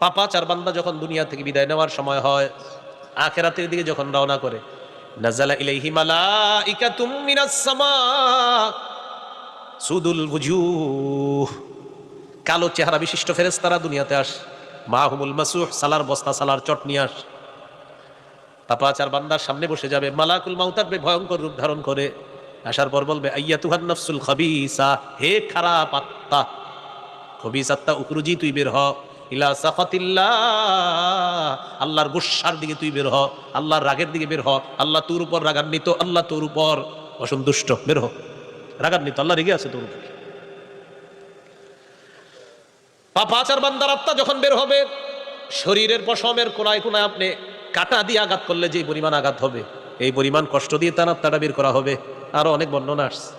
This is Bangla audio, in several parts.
পাপাচার বান্দা যখন দুনিয়া থেকে বিদায় নেওয়ার সময় হয়, আখিরাতের দিকে যখন রওনা করে, নাযালা ইলাইহি মালাইকাতুম মিনাস সামা সুদুল ওয়ুজুহ, কালো চেহারা বিশিষ্ট ফেরেশতারা দুনিয়াতে আসে। মাহুমুল মাসুহ, সালার বস্তা, সালার চট নিয়ে আসে। পাপাচার বান্দার সামনে বসে যাবে, মালাকুল মাউত আসবে ভয়ঙ্কর রূপ ধারণ করে। আসার পর বলবে, আইয়াতুহান নাফসুল খাবিসা, হে খারাপ আত্মা, খবিস আত্মা, উখরুজি, তুই বের হ, ইলা সাখাতিল্লাহ, আল্লাহর গুসার দিকে তুই বের হ, আল্লাহর রাগের দিকে বের হ। আল্লাহ তোর উপর রাগান্বিত, আল্লাহ তোর উপর অসন্তুষ্ট, বের হ, রাগান্বিত, আল্লাহ রেগে আছে তোর উপর। পাপাচার বান্দার আত্মা যখন বের হবে, শরীরের পশমের কোনায় কোনায় আপনি কাটা দিয়ে আঘাত করলে যে পরিমাণ আঘাত হবে, এই পরিমাণ কষ্ট দিয়ে তার আত্মাটা বের করা হবে। আরো অনেক বর্ণনা আসছে।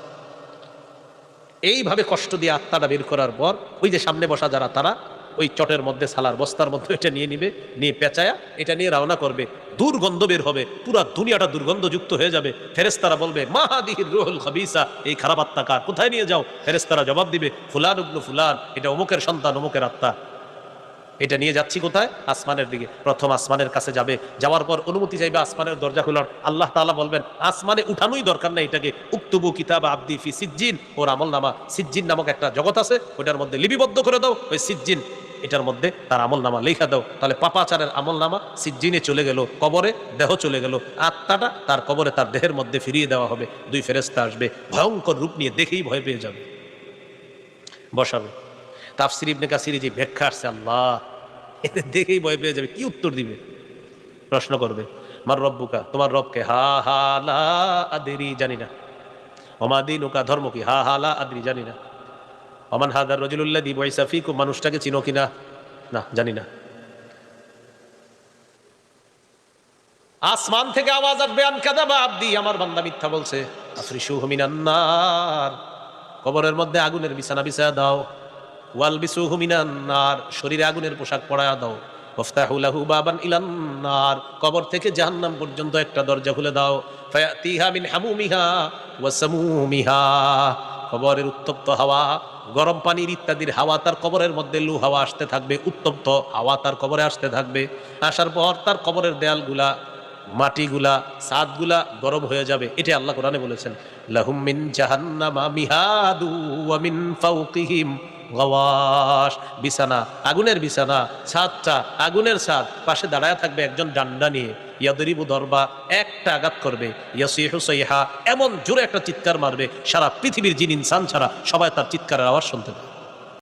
এইভাবে কষ্ট দিয়ে আত্মাটা বের করার পর ওই যে সামনে বসা যারা, তারা ওই চটের মধ্যে, সালার বস্তার মধ্যে এটা নিয়ে নিবে, নিয়ে পেঁচায়া এটা নিয়ে রওনা করবে। দুর্গন্ধ বের হবে, পুরা দুনিয়াটা দুর্গন্ধযুক্ত হয়ে যাবে। ফেরেশতারা বলবে, মাহাদিহির রুহুল খাবিসা, এই খারাপ আত্মা কার, কোথায় নিয়ে যাও? ফেরেশতারা জবাব দিবে, ফুলান ইবনু ফুলান, এটা অমুকের সন্তান, অমুকের আত্মা। এটা নিয়ে যাচ্ছি কোথায়? আসমানের দিকে। প্রথম আসমানের কাছে যাবে, যাওয়ার পর অনুমতি চাইবে আসমানের দরজা খোলার। আল্লাহ তাআলা বলবেন, আসমানে উঠানোই দরকার নাই এটাকে, উক্তুবু কিতাব আবদি ফি সিজ্জিন, ওর আমলনামা সিজ্জিন নামক একটা জগৎ আছে, ওটার মধ্যে লিপিবদ্ধ করে দাও। ওই সিজ্জিন, এটার মধ্যে তার আমলনামা লেখা দাও। তাহলে পাপাচারের আমলনামা সিজ্জিনে চলে গেল, কবরে দেহ চলে গেল, আত্মাটা তার কবরে তার দেহের মধ্যে ফিরিয়ে দেওয়া হবে। দুই ফেরেশতা আসবে, ভয়ঙ্কর রূপ নিয়ে, দেখেই ভয় পেয়ে যাবে, বসাবে। তাফসীর ইবনে কাসির যে ব্যাখ্যা আসছে, আল্লাহ, এতে দেখেই ভয় পেয়ে যাবে। কি উত্তর দিবে? প্রশ্ন করবে, মার রব্বুকা, তোমার রবকে? হা হা লা আদরি, জানি না। ওমা দীনুকা, ধর্ম কি? হা হা লা আদরি, জানি না। ওমান হাদার রাজুলুল্লাযী বুইসা ফীকুম, মানুষটাকে চিনো কিনা? না, জানি না। আসমান থেকে আওয়াজ আসবে, আন কাযাবা আবদি, আমার বান্দা মিথ্যা বলছে। আফরিশুহু মিনান নার, কবরের মধ্যে আগুনের বিছানা বিছায়া দাও। ওয়ালবিসুহু মিনান নার, শরীরে আগুনের পোশাক পরায়া দাও। ওয়াফতাহু লাহু বাবান ইলান নার, কবর থেকে জাহান্নাম পর্যন্ত একটা দরজা খুলে দাও। ফায়াতিহা মিন হামুমিহা ওয়া সামুমিহা, কবরের উত্তপ্ত হাওয়া, গরম পানির ইত্যাদির হাওয়া তার কবরের মধ্যে, লু হাওয়া আসতে থাকবে, উত্তপ্ত হাওয়া তার কবরে আসতে থাকবে। আসার পর তার কবরের দেয়ালগুলা, মাটিগুলা, ছাদগুলা গরম হয়ে যাবে। এটা আল্লাহ কোরআনে বলেছেন, লাহুম মিন জাহান্নামা মিহাদু ওয়া মিন ফাওকিহিম গাওয়াশ, বিছানা, আগুনের বিছানা, ছাদটা আগুনের ছাদ, পাশে দাঁড়ায় থাকবে একজন ডান্ডা নিয়ে। ইয়াদরিবু দরবা, একটা আঘাত করবে। ইয়াসিহু সাইহা, এমন জোরে একটা চিৎকার মারবে, সারা পৃথিবীর জিন ইনসান ছাড়া সবাই তার চিৎকারের আওয়াজ শুনতে পাবে।